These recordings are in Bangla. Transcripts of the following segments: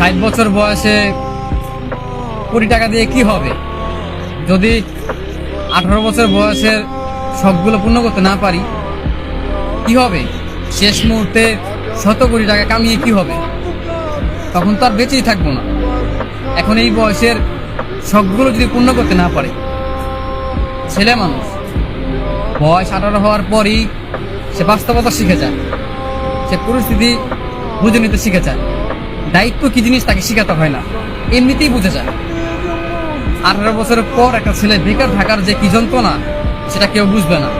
60 বছর বয়সে কোটি টাকা দিয়ে কি হবে? যদি 18 বছর বয়সের সবগুলো পূর্ণ করতে না পারি কি হবে? শেষ মুহূর্তে 100 কোটি টাকা কামিয়ে কি হবে? তখন তো আর বেঁচেই থাকবো না। এখন এই বয়সের সবগুলো যদি পূর্ণ করতে না পারে, ছেলে মানুষ বয়স 18 হওয়ার পরই সে বাস্তবতা শিখে যায়, সে পরিস্থিতি বুঝে নিতে শিখে যায়। দায়িত্ব কি জিনিস তাকে শিখাতে হয় না, এমনিতেই বুঝে যায়। 18 বছরের পর একটা ছেলে বেকার থাকার যে কি যন্ত্রণা সেটা কেউ বুঝবে না।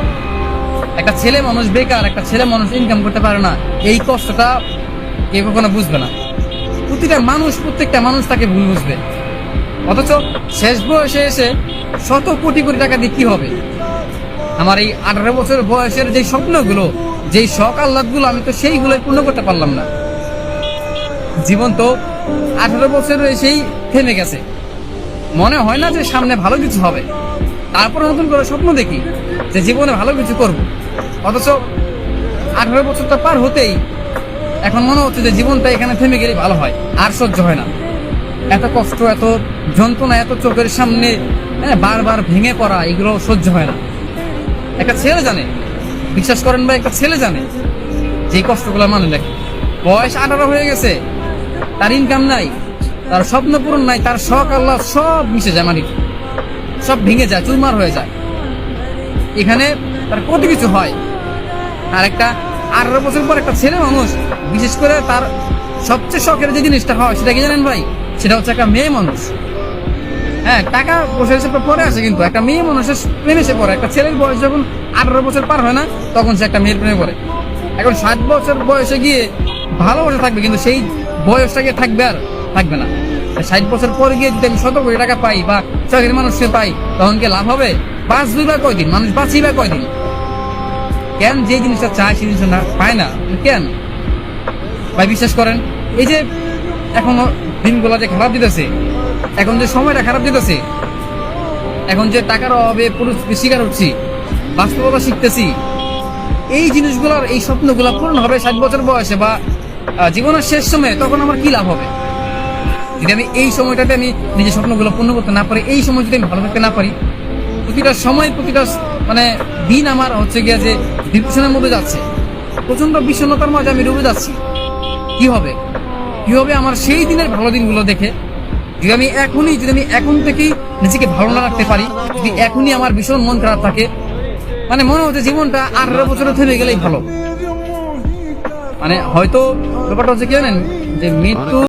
একটা ছেলে মানুষ বেকার, একটা ছেলে মানুষ ইনকাম করতে পারে না, এই কষ্টটা কেউ কখনো বুঝবে না। প্রত্যেকটা মানুষ তাকে ভুল বুঝবে। অথচ শেষ বয়সে এসে 100 কোটি টাকা দিয়ে কি হবে? আমার এই 18 বছর বয়সের যে স্বপ্নগুলো, যেই শখ আহ্লাদগুলো, আমি তো সেইগুলোই পূর্ণ করতে পারলাম না। জীবন তো 18 বছর এসেই থেমে গেছে। মনে হয় না যে সামনে ভালো কিছু হবে। তারপর নতুন করে স্বপ্ন দেখি যে জীবনে ভালো কিছু করব। অথচ 18 বছরটা পার হতেই এখন মনে হচ্ছে যে জীবনটা এখানে থেমে গেলে ভালো হয়। আর সহ্য হয় না, এত কষ্ট, এত যন্ত্রণা, এত চোখের সামনে বারবার ভেঙে পড়া, এগুলো সহ্য হয় না। একটা ছেলে জানে, বিশ্বাস করেন ভাই, একটা ছেলে জানে যে কষ্টগুলো মানে দেখে। বয়স 18 হয়ে গেছে, তার ইনকাম নাই, তার স্বপ্ন পূরণ নাই, তার শখ আল্লাহ সব মিশে যায়, মানে সব ভেঙে যায়, চুরমার হয়ে যায়। এখানে তার কত কিছু হয়। আর একটা 18 বছর পর একটা ছেলে মানুষ, বিশেষ করে তার সবচেয়ে শখের যে জিনিসটা হয় সেটা কি জানেন ভাই? সেটা হচ্ছে একটা মেয়ে মানুষ। হ্যাঁ, টাকা পয়সা হিসেবে পরে আসে, কিন্তু একটা মেয়ে মানুষের প্রেমে সে পড়ে। একটা ছেলের বয়স যখন 18 বছর পার হয় না, তখন সে একটা মেয়ের প্রেমে পড়ে। এখন 60 বছর বয়সে গিয়ে ভালোবাসা থাকবে, কিন্তু সেই বয়সটাকে থাকবে আর থাকবে না। 60 বছর পরে গিয়ে যদি আমি 100 কোটি টাকা পাই বা শখের মানুষকে পাই, তখন কি লাভ হবে? বাঁচবই বা কয়দিন? মানুষ বাঁচি বা কয়দিন? কেন যে জিনিসটা চায় সেই জিনিসটা না পায় না কেন ভাই? বিশ্বাস করেন, এই যে এখন দিনগুলো যে খারাপ দিতেছে, এখন যে সময়টা খারাপ দিতেছে, এখন যে টাকার অভাবে পরিস্থিতির শিকার হচ্ছি, বাস্তবতা শিখতেছি, এই জিনিসগুলোর, এই স্বপ্নগুলো পূরণ হবে 60 বছর বয়সে বা জীবনের শেষ সময়ে, তখন আমার কি লাভ হবে? যদি আমি এই সময়টাতে আমি নিজের স্বপ্নগুলো পূর্ণ করতে না পারি, এই সময় যদি আমি ভালো থাকতে না পারি, প্রতিটা সময়, প্রতিটা মানে দিন আমার হচ্ছে গিয়া যে ডিপ্রেশনের মধ্যে যাচ্ছে, প্রচন্ড বিষণ্ণতার মাঝে আমি ডুবে যাচ্ছি। কি হবে? কি হবে আমার সেই দিনের ভালো দিনগুলো দেখে? যদি আমি এখন থেকেই নিজেকে ভালো না রাখতে পারি, যদি এখনই আমার ভীষণ মন খারাপ থাকে, মানে মনে হচ্ছে জীবনটা 18 বছরে থেমে গেলেই ভালো। মানে হয়তো ব্যাপারটা হচ্ছে কি জানেন, যে মৃত্যু